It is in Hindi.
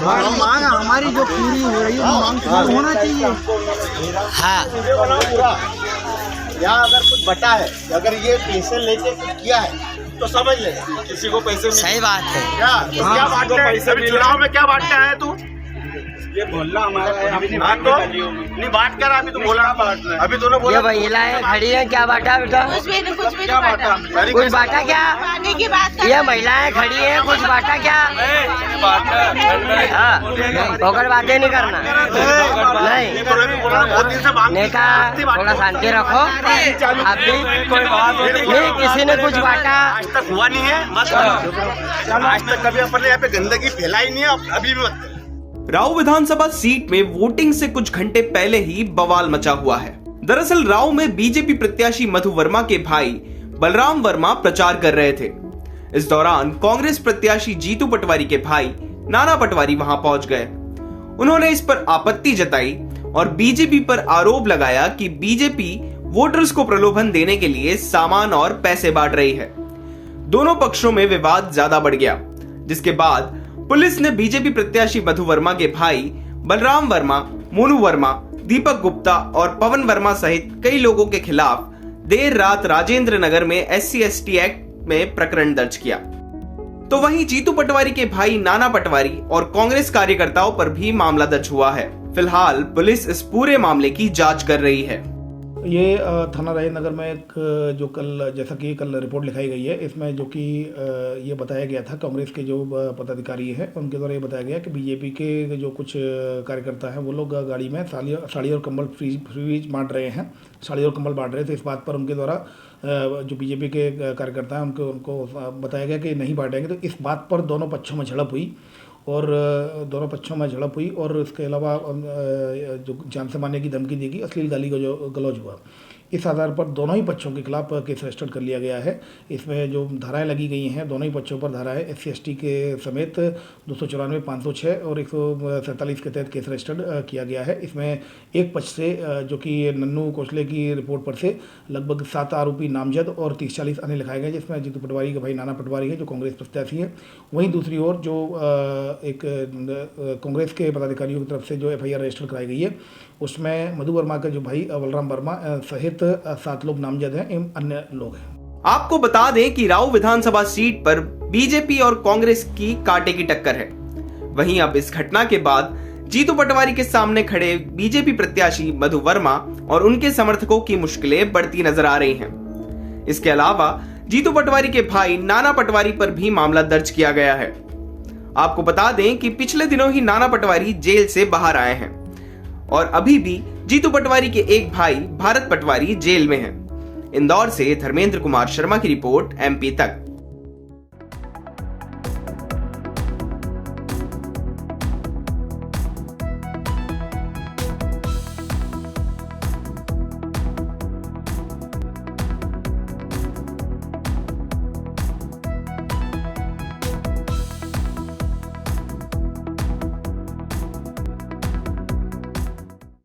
मांग हमारी जो पूरी हो रही है मांग पूरी होना चाहिए। हाँ, यहाँ अगर कुछ बटा है, अगर ये पैसे लेके कुछ किया है तो समझ ले किसी को पैसे सही बात है। क्या बांटना है? अभी चुनाव में क्या बांटना है तू? ये बोलना हमारा है, तो नहीं बांट कर अभी तो बोला, अभी दोनों बोला ये महिलाएं खड़ी हैं, क्या बांटा बेटा? कुछ भी नहीं क्या बांटा? कुछ बांटा क्या? पानी की बात कर। ये महिलाएं खड़ी हैं, कुछ बांटा क्या? हाँ, होकर बातें नहीं करना। नहीं, नेता थोड़ा शांति रखो। अभी नहीं, किसी ने कुछ बांटा आज तक हुआ नहीं है, मत आज तक कभी अपने यहाँ पे गंदगी फैलाई नहीं है, अभी भी मत। राऊ विधानसभा सीट में वोटिंग से कुछ घंटे पहले ही बवाल मचा हुआ है। दरअसल राऊ में बीजेपी प्रत्याशी मधु वर्मा के भाई बलराम वर्मा प्रचार कर रहे थे। इस दौरान कांग्रेस प्रत्याशी जीतू पटवारी के भाई नाना पटवारी वहां पहुंच गए। उन्होंने इस पर आपत्ति जताई और बीजेपी पर आरोप लगाया कि बीजेपी वोटर्स को प्रलोभन देने के लिए सामान और पैसे बांट रही है। दोनों पक्षों में विवाद ज्यादा बढ़ गया, जिसके बाद पुलिस ने बीजेपी प्रत्याशी मधु वर्मा के भाई बलराम वर्मा, मोनू वर्मा, दीपक गुप्ता और पवन वर्मा सहित कई लोगों के खिलाफ देर रात राजेंद्र नगर में SC/ST एक्ट में प्रकरण दर्ज किया। तो वहीं जीतू पटवारी के भाई नाना पटवारी और कांग्रेस कार्यकर्ताओं पर भी मामला दर्ज हुआ है। फिलहाल पुलिस इस पूरे मामले की जांच कर रही है। ये थाना राजेंद्र नगर में एक जो कल जैसा कि कल रिपोर्ट लिखाई गई है, इसमें जो कि ये बताया गया था, कांग्रेस के जो पदाधिकारी हैं उनके द्वारा ये बताया गया कि बीजेपी के जो कुछ कार्यकर्ता हैं वो लोग गाड़ी में साड़ी और कंबल फ्री बांट रहे हैं, साड़ी और कंबल बांट रहे थे। इस बात पर उनके द्वारा जो बीजेपी के कार्यकर्ता हैं उनको बताया गया कि नहीं बांटेंगे। तो इस बात पर दोनों पक्षों में झड़प हुई और इसके अलावा जो जान से मारने की धमकी दी गई, अश्लील गाली गलौज हुआ। इस आधार पर दोनों ही पक्षों के खिलाफ केस रजिस्टर्ड कर लिया गया है। इसमें जो धाराएं लगी गई हैं दोनों ही पक्षों पर धारा है SC/ST के समेत 294, 506 और 147 के तहत केस रजिस्टर्ड किया गया है। इसमें एक पक्ष से जो कि नन्नू कोसले की रिपोर्ट पर से लगभग 7 आरोपी नामजद और 30-40 अन्य लिखाए गए, जिसमें जीतू पटवारी के भाई नाना पटवारी है जो कांग्रेस प्रत्याशी है। वहीं दूसरी ओर जो एक कांग्रेस के पदाधिकारियों की तरफ से जो FIR रजिस्टर कराई गई है उसमें मधु वर्मा का जो भाई बलराम वर्मा सहित 7 लोग नामजद हैं एवं अन्य लोग हैं। आपको बता दें कि राऊ विधानसभा सीट पर बीजेपी और कांग्रेस की कांटे की टक्कर है। वहीं अब इस घटना के बाद जीतू पटवारी के सामने खड़े बीजेपी प्रत्याशी मधु वर्मा और उनके समर्थकों की मुश्किलें बढ़ती नजर आ रही हैं। इसके अलावा जीतू पटवारी के भाई नाना पटवारी पर भी मामला दर्ज किया गया है। आपको बता दें कि पिछले दिनों ही नाना पटवारी जेल से बाहर आए हैं और अभी भी जीतू पटवारी के एक भाई भारत पटवारी जेल में हैं। इंदौर से धर्मेंद्र कुमार शर्मा की रिपोर्ट MP तक।